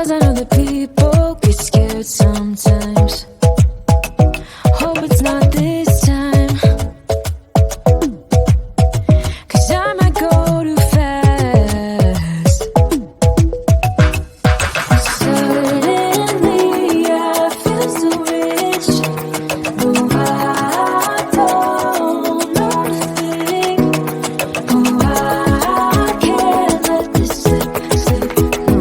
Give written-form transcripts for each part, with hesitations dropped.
'cause I know that people get scared sometimes. Hope it's not this time, 'cause I might go too fast. Suddenly I feel so rich, oh, I don't know the thing, oh, I can't let this slip, no.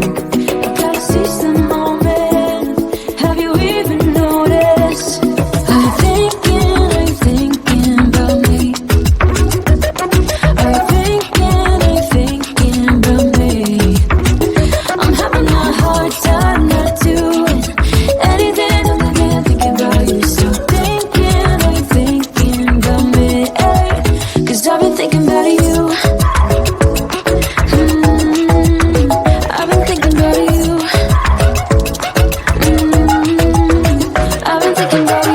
You gotta seize the moment. Have you even noticed? Are you thinking about me? Are you thinking about me? I'm having a hard time not doing anything other than thinking about you. So are you thinking about me? 'Cause I've been thinking about you. I've been thinking about you. I've been thinking about you.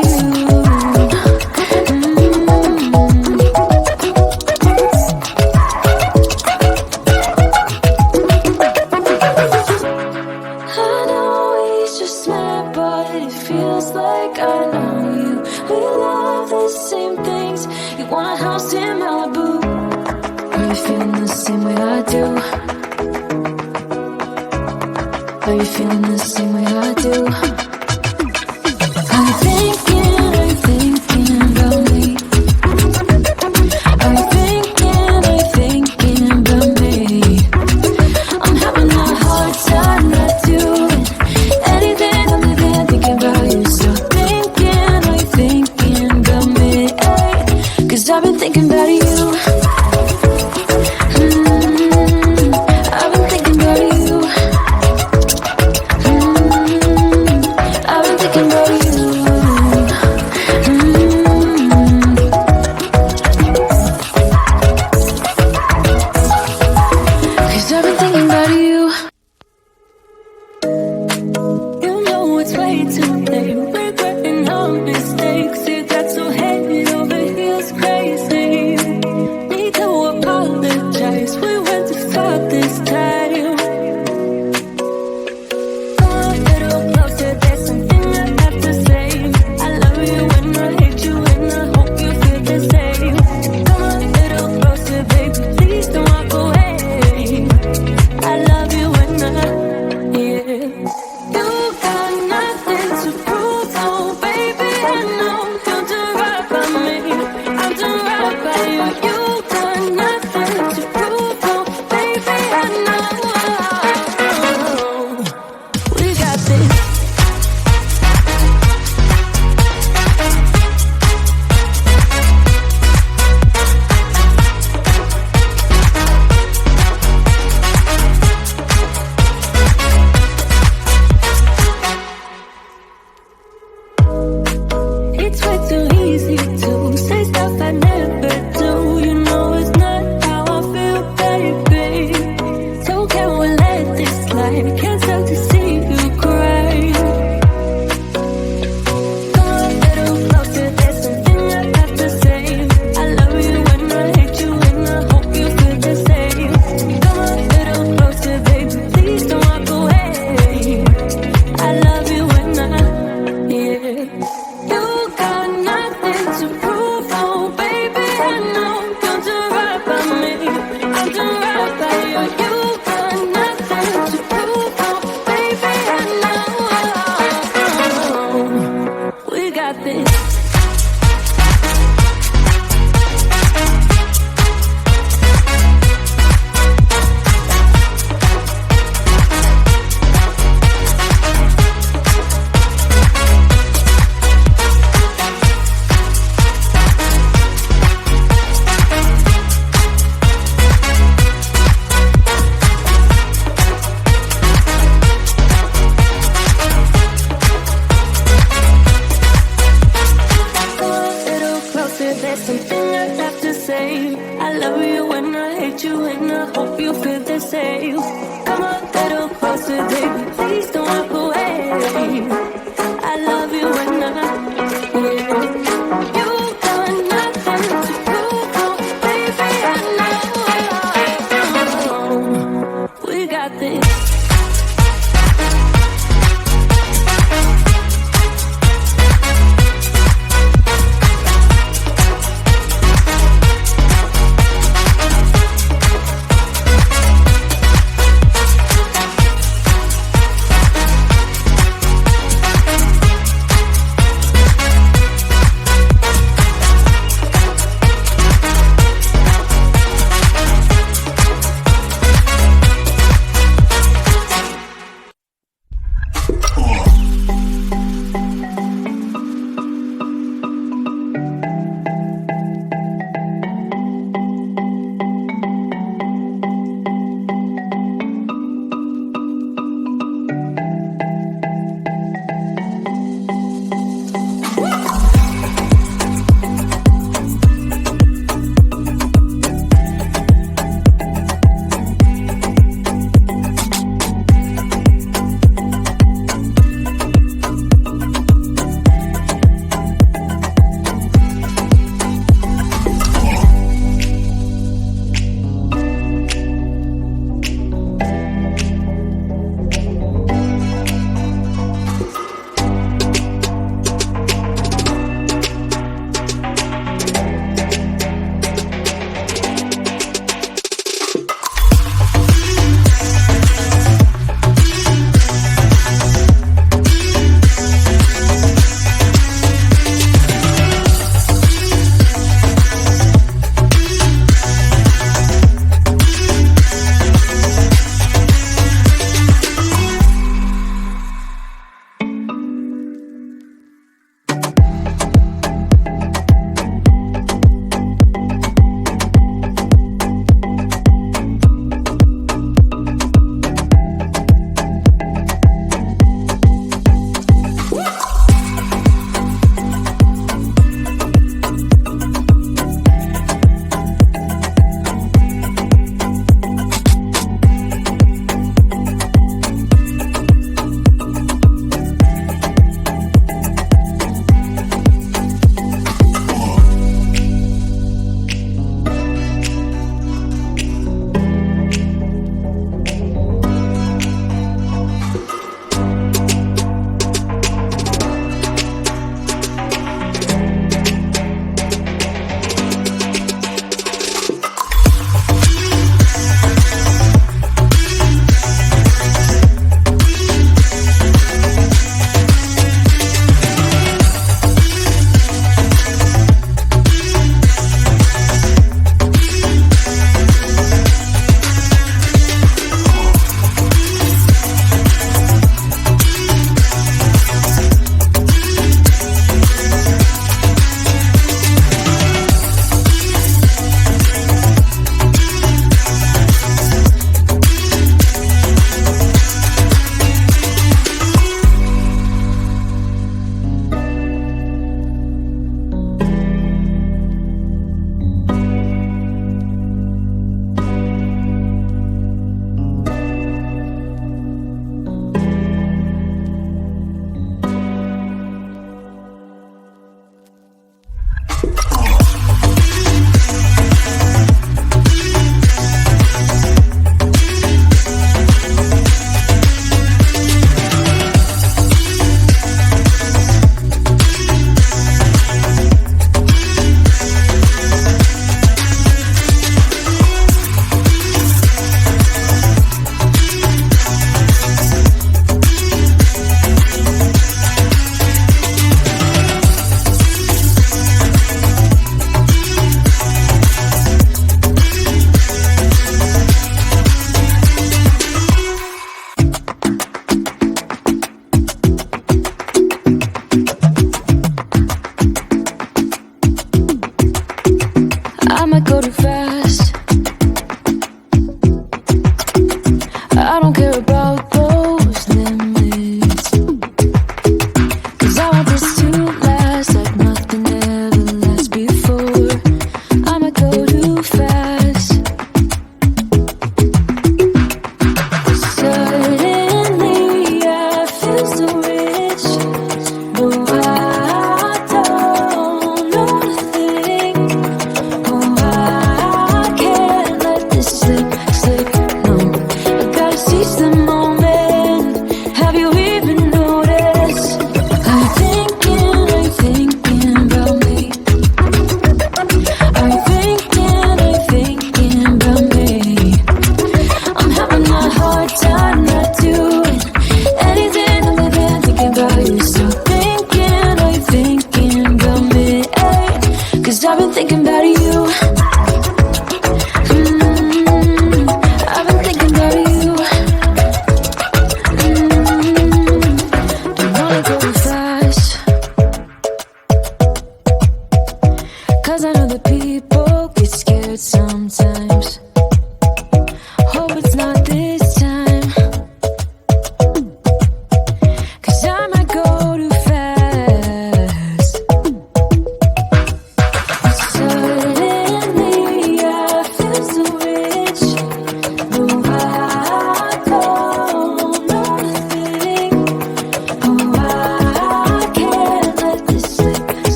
I know we just met, but it feels like I know you. We love the same things. You want a house in Malibu. Are you feeling the same way I do? Are you feeling the same way I do? Are you thinking about me? Are you thinking about me? I'm having a hard time not doing anything other than thinking about you. So are you thinking about me? 'Cause I've been thinking about you. I've been thinking about you. I've been thinking about you. Cause I've been thinking about you. You know it's way too late. Regretting our mistakes. It got so head over heels crazy. Need to apologize. We went too far this time. Come a little closer. There's something I have to say. I love you and I hate you and I hope you feel the same. Come a little closer, baby. Please don't walk away. I love you and yeah. You got nothing to prove, oh baby. I know you'll do right by me. I'll do right by you. You got nothing to prove, oh baby. I know we got this. It's way too easy to say stuff I never do. You know it's not how I feel, baby. So can we let this slide? Can't stand to see you cry. Come a little closer, there's something I have to say. I love you and I hate you and I hope you feel the same. Come a little closer, baby, please don't walk away. I love you and yeah. You got nothing to prove, oh baby. I know you'll do right by me. I'll do right by you. You got nothing to prove, oh baby. I know we got this. Come a little closer, there's something I have to say. I love you and I hate you and I hope you feel the same. Come a little closer, baby, please don't walk away. I love you and yeah. You got nothing to prove, oh baby. I know we got this.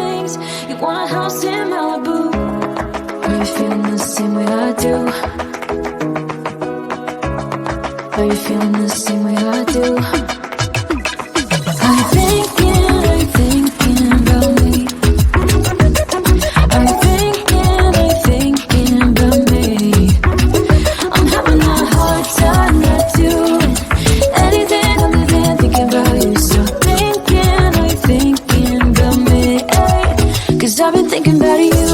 things. You want a house in Malibu. Are you feeling the same way I do? Are you feeling the same way I do? Are you thinking about me? Are you thinking about me? I'm having a hard time not doing anything other than thinking about you. So are you thinking about me? 'Cause I've been thinking about you.